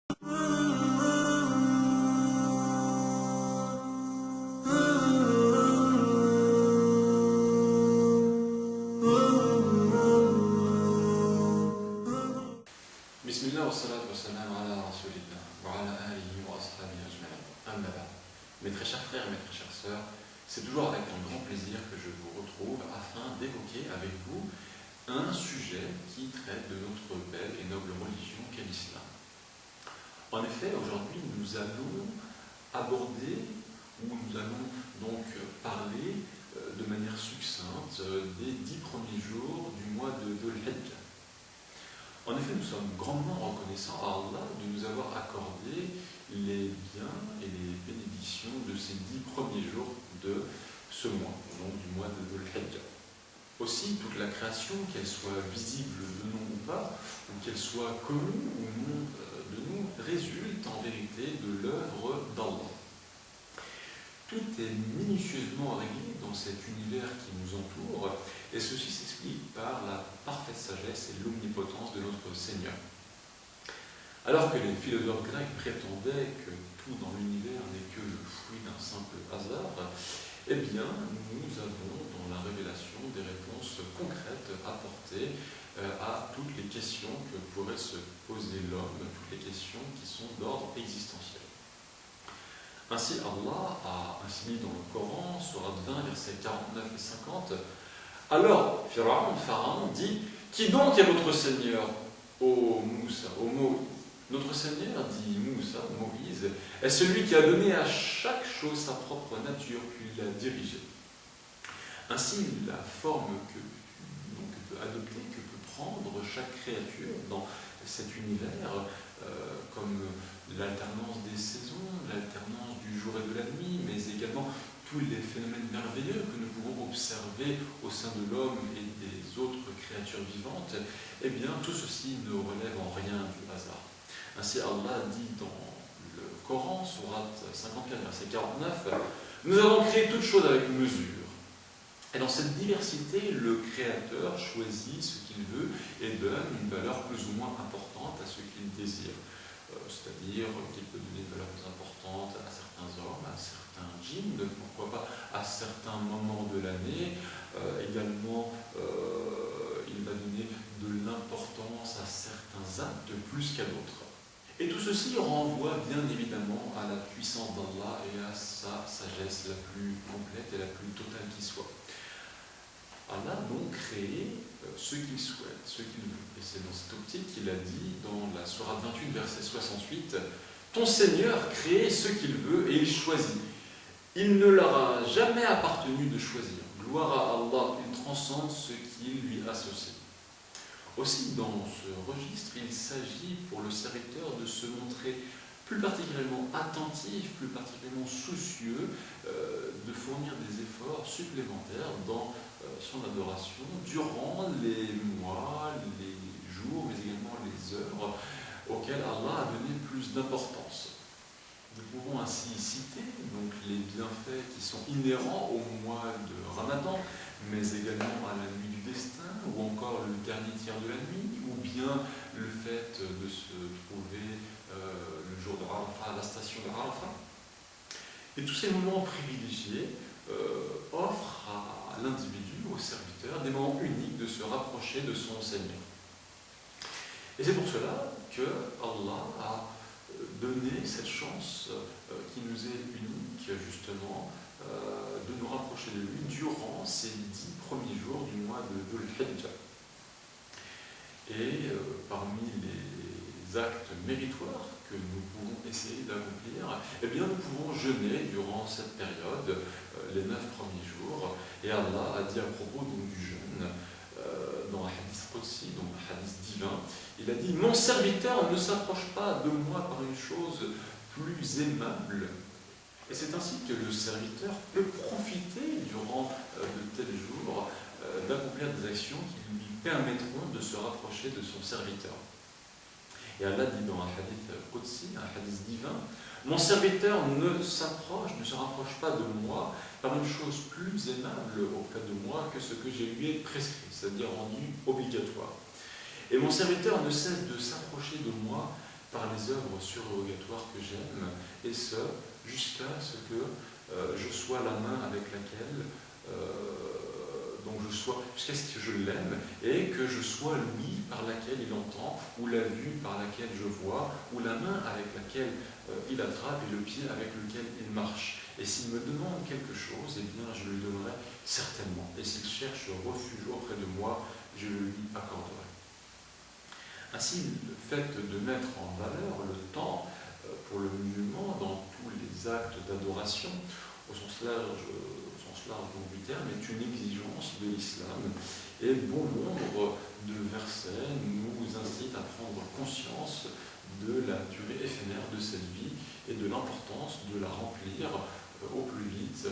Bismillah wa salatu wa salam ala rasulillah wa ala alihi wa ashabihi ajma'in. Amma ba'd. Mes très chers frères et mes très chères sœurs, c'est toujours avec un grand plaisir que je vous retrouve afin d'évoquer avec vous un sujet qui traite de notre belle et noble religion qu'est l'islam. En effet, aujourd'hui, nous allons aborder, ou nous allons donc parler de manière succincte des 10 premiers jours du mois de Dhul Hijjah. En effet, nous sommes grandement reconnaissants à Allah de nous avoir accordé les biens et les bénédictions de ces 10 premiers jours de ce mois, donc du mois de Dhul Hijjah. Aussi, toute la création, qu'elle soit visible de nous ou pas, ou qu'elle soit connue ou non de nous, résulte en vérité de l'œuvre d'Allah. Tout est minutieusement réglé dans cet univers qui nous entoure, et ceci s'explique par la parfaite sagesse et l'omnipotence de notre Seigneur. Alors que les philosophes grecs prétendaient que tout dans l'univers n'est que le fruit d'un simple hasard, eh bien, nous avons dans la révélation des réponses concrètes apportées à toutes les questions que pourrait se poser l'homme, toutes les questions qui sont d'ordre existentiel. Ainsi, Allah a ainsi dit dans le Coran, sourate 20, versets 49 et 50, « Alors, Pharaon dit, qui donc est votre Seigneur, ô Moussa, ô Moïse ?» Notre Seigneur, dit Moussa, Moïse, est celui qui a donné à chaque chose sa propre nature, puis l'a dirigée. Ainsi, la forme que peut adopter, que peut prendre chaque créature dans cet univers, comme l'alternance des saisons, l'alternance du jour et de la nuit, mais également tous les phénomènes merveilleux que nous pouvons observer au sein de l'homme et des autres créatures vivantes, eh bien, tout ceci ne relève en rien du hasard. Ainsi, Allah dit dans le Coran, sourate 54, verset 49, « Nous avons créé toutes choses avec mesure. » Et dans cette diversité, le Créateur choisit ce qu'il veut et donne une valeur plus ou moins importante à ce qu'il désire. C'est-à-dire qu'il peut donner une valeur plus importante à certains hommes, à certains djinns, pourquoi pas à certains moments de l'année. Également, il va donner de l'importance à certains actes plus qu'à d'autres. Et tout ceci renvoie bien évidemment à la puissance d'Allah et à sa sagesse la plus complète et la plus totale qui soit. Allah a donc créé ce qu'il souhaite, ce qu'il veut. Et c'est dans cette optique qu'il a dit dans la sourate 28, verset 68, « Ton Seigneur crée ce qu'il veut et il choisit. Il ne leur a jamais appartenu de choisir. Gloire à Allah, il transcende ce qu'il lui associe. » Aussi, dans ce registre, il s'agit pour le serviteur de se montrer plus particulièrement attentif, plus particulièrement soucieux de fournir des efforts supplémentaires dans son adoration durant les mois, les jours, mais également les heures auxquelles Allah a donné plus d'importance. Nous pouvons ainsi citer donc, les bienfaits qui sont inhérents au mois de Ramadan, mais également à la nuit du destin, ou encore le dernier tiers de la nuit, ou bien le fait de se trouver le jour de Arafat à la station de Arafat. Et tous ces moments privilégiés offrent à l'individu, au serviteur, des moments uniques de se rapprocher de son Seigneur. Et c'est pour cela que Allah a donné cette chance qui nous est unique, justement, de nous rapprocher de lui durant ces 10 premiers jours du mois de Dhul Hijjah. Et parmi les actes méritoires que nous pouvons essayer d'accomplir, eh bien nous pouvons jeûner durant cette période, les 9 premiers jours, et Allah a dit à propos donc, du jeûne, dans un hadith Qudsi, donc un hadith divin, il a dit « Mon serviteur ne s'approche pas de moi par une chose plus aimable. » Et c'est ainsi que le serviteur peut profiter durant de tels jours d'accomplir des actions qui lui permettront de se rapprocher de son serviteur. Et Allah dit dans un hadith Qudsi, un hadith divin, « Mon serviteur ne se rapproche pas de moi par une chose plus aimable auprès de moi que ce que je lui ai prescrit, c'est-à-dire rendu obligatoire. Et mon serviteur ne cesse de s'approcher de moi par les œuvres surérogatoires que j'aime, et ce, jusqu'à ce que je sois la main avec laquelle, jusqu'à ce que je l'aime, et que je sois l'ouïe par laquelle il entend, ou la vue par laquelle je vois, ou la main avec laquelle il attrape, et le pied avec lequel il marche. Et s'il me demande quelque chose, eh bien, je lui donnerai certainement. Et s'il cherche refuge auprès de moi, je le lui accorderai. Ainsi, le fait de mettre en valeur le temps pour le musulman dans tous les actes d'adoration, au sens large donc, du terme, est une exigence de l'islam. Et bon nombre de versets nous incitent à prendre conscience de la durée éphémère de cette vie et de l'importance de la remplir au plus vite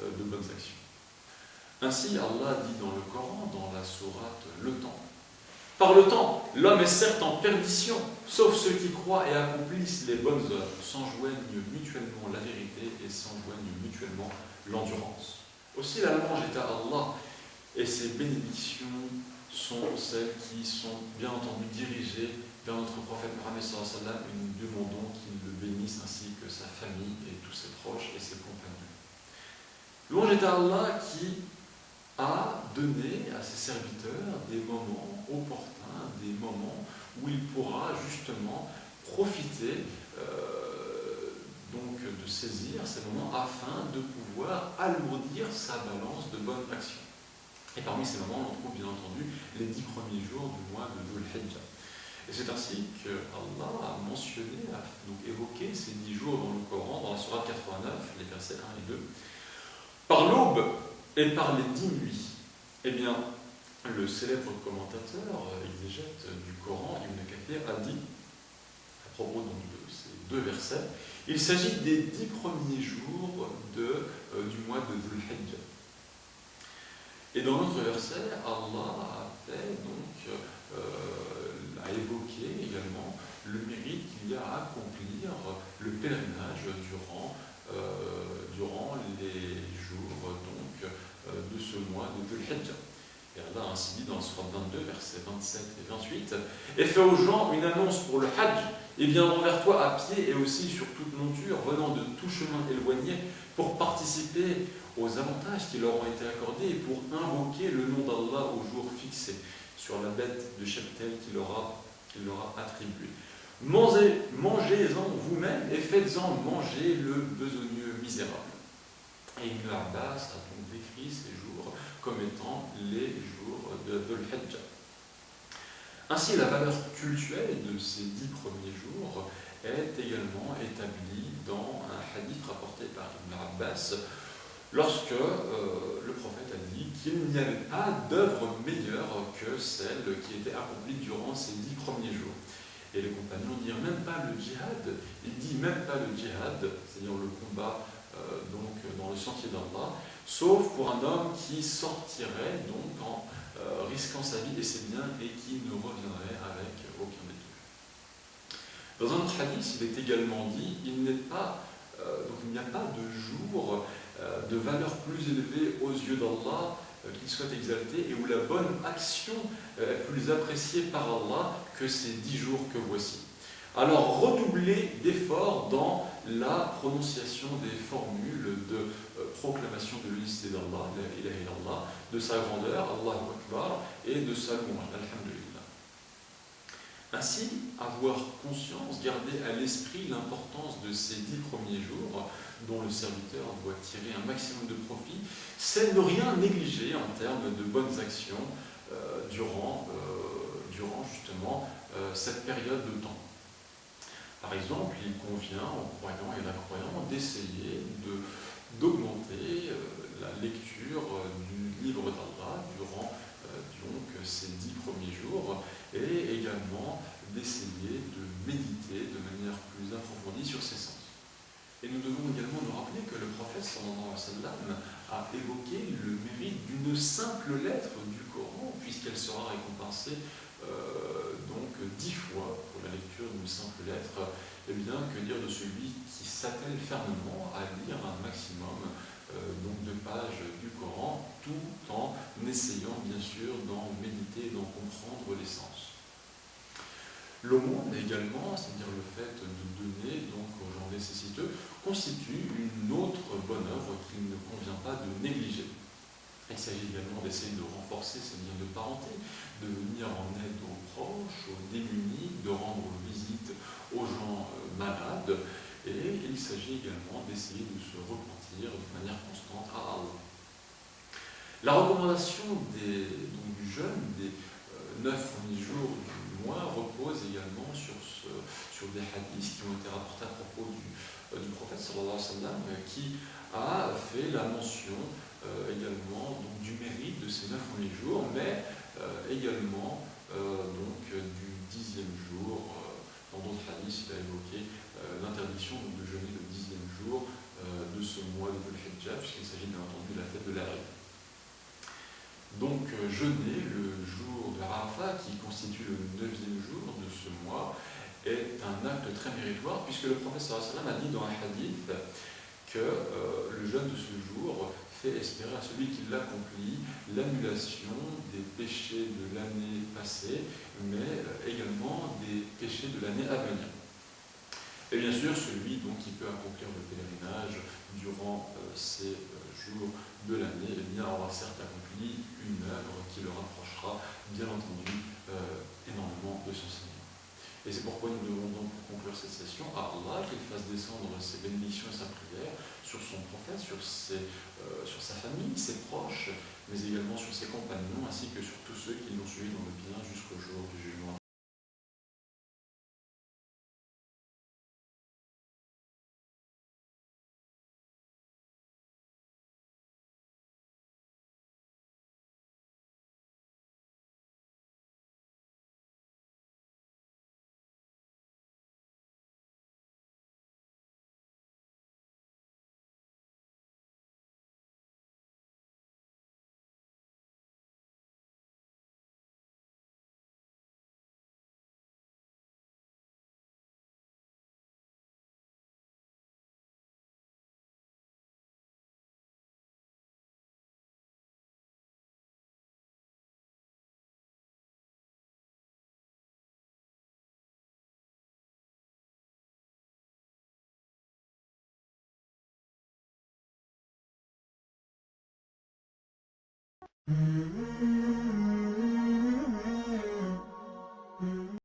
de bonnes actions. Ainsi, Allah dit dans le Coran, dans la sourate Le Temps, « Par le temps, l'homme est certes en perdition, sauf ceux qui croient et accomplissent les bonnes œuvres, s'enjoignent mutuellement la vérité et s'enjoignent mutuellement l'endurance. » Aussi, la louange est à Allah, et ses bénédictions sont celles qui sont bien entendu dirigées vers notre prophète Mohammed sallallahu alayhi wa sallam, et nous demandons qu'il le bénisse ainsi que sa famille et tous ses proches et ses compagnons. Louange est à Allah qui a donné à ses serviteurs des moments opportuns, des moments où il pourra justement profiter donc de saisir ces moments afin de pouvoir alourdir sa balance de bonnes actions. Et parmi ces moments, on trouve bien entendu les 10 premiers jours du mois de Dhul Hijjah. Et c'est ainsi qu'Allah a mentionné, a donc évoqué ces 10 jours dans le Coran, dans la sourate 89, les versets 1 et 2. Par l'aube et par les 10 nuits, eh bien, le célèbre commentateur, exégète du Coran, Ibn Kathir, a dit, à propos donc de ces 2 versets, il s'agit des 10 premiers jours du mois de Dhul Hijjah. Et dans notre verset, Allah a évoqué également le mérite qu'il y a à accomplir le pèlerinage durant les jours de ce mois de Dhul Hijjah. Et Allah a ainsi dit dans le sourate 22, versets 27 et 28, « Et fais aux gens une annonce pour le Hajj, et viendront vers toi à pied et aussi sur toute monture, venant de tout chemin éloigné, pour participer aux avantages qui leur ont été accordés et pour invoquer le nom d'Allah au jour fixé, sur la bête de cheptel qu'il leur a attribuée. Mangez-en vous-même et faites-en manger le besogneux misérable. » Et Ibn Abbas a donc décrit ces jours comme étant les jours de Dhul Hijjah. Ainsi, la valeur cultuelle de ces 10 premiers jours est également établie dans un hadith rapporté par Ibn Abbas, lorsque le prophète a dit qu'il n'y avait pas d'œuvre meilleure que celle qui était accomplie durant ces 10 premiers jours. Et les compagnons dirent même pas le djihad, il dit même pas le djihad, c'est-à-dire le combat dans le sentier d'Allah, sauf pour un homme qui sortirait donc en risquant sa vie et ses biens et qui ne reviendrait avec aucun des deux. Dans un autre hadith, il est également dit il n'y a pas de jour de valeur plus élevée aux yeux d'Allah qu'il soit exalté et où la bonne action est plus appréciée par Allah que ces 10 jours que voici. Alors redoublez d'efforts dans la prononciation des formules de proclamation de l'unicité d'Allah, la ilaha illallah, de sa grandeur, Allahu Akbar, et de sa louange, alhamdulillah. Ainsi, avoir conscience, garder à l'esprit l'importance de ces 10 premiers jours dont le serviteur doit tirer un maximum de profit, c'est ne rien négliger en termes de bonnes actions durant justement cette période de temps. Par exemple, il convient aux croyants et incroyants d'essayer d'augmenter la lecture du livre d'Allah durant ces 10 premiers jours et également d'essayer de méditer de manière plus approfondie sur ces sens. Et nous devons également nous rappeler que le prophète sallallahu alayhi wa sallam a évoqué le mérite d'une simple lettre du Coran, puisqu'elle sera récompensée 10 fois pour la lecture d'une simple lettre. Eh bien, que dire de celui qui s'attelle fermement à lire un maximum de pages du Coran, tout en essayant bien sûr d'en méditer et d'en comprendre les sens. L'aumône également, c'est-à-dire le fait de donner donc aux gens nécessiteux, constitue une autre bonne œuvre qu'il ne convient pas de négliger. Il s'agit également d'essayer de renforcer ces liens de parenté, de venir en aide aux proches, aux démunis, de rendre visite aux gens malades, et il s'agit également d'essayer de se repentir de manière constante à Allah. La recommandation donc du jeûne des 9 premiers jours du mois repose également sur des hadiths qui ont été rapportés à propos du prophète sallallahu alayhi wa sallam, qui a fait la mention également donc, du mérite de ces 9 premiers jours, mais également du 10e jour. Dans d'autres hadiths, il a évoqué l'interdiction de jeûner le 10e jour de ce mois de Dhul Hijjah, puisqu'il s'agit bien entendu de la fête de l'Aïd. Donc jeûner le jour de Arafat, qui constitue le 9e jour de ce mois, est un acte très méritoire, puisque le prophète sallallahu alayhi wa sallam a dit dans un hadith que le jeûne de ce jour fait espérer à celui qui l'accomplit l'annulation des péchés de l'année passée, mais également des péchés de l'année à venir. Et bien sûr, celui donc, qui peut accomplir le pèlerinage durant ces jours de l'année, eh bien, aura certes accompli une œuvre qui le rapprochera, bien entendu, énormément de son Seigneur. Et c'est pourquoi nous devons donc conclure cette session à Allah, qu'il fasse descendre ses bénédictions et sa prière sur son prophète, sur sa famille, ses proches, mais également sur ses compagnons, ainsi que sur tous ceux qui l'ont suivi dans le bien jusqu'au jour du jugement.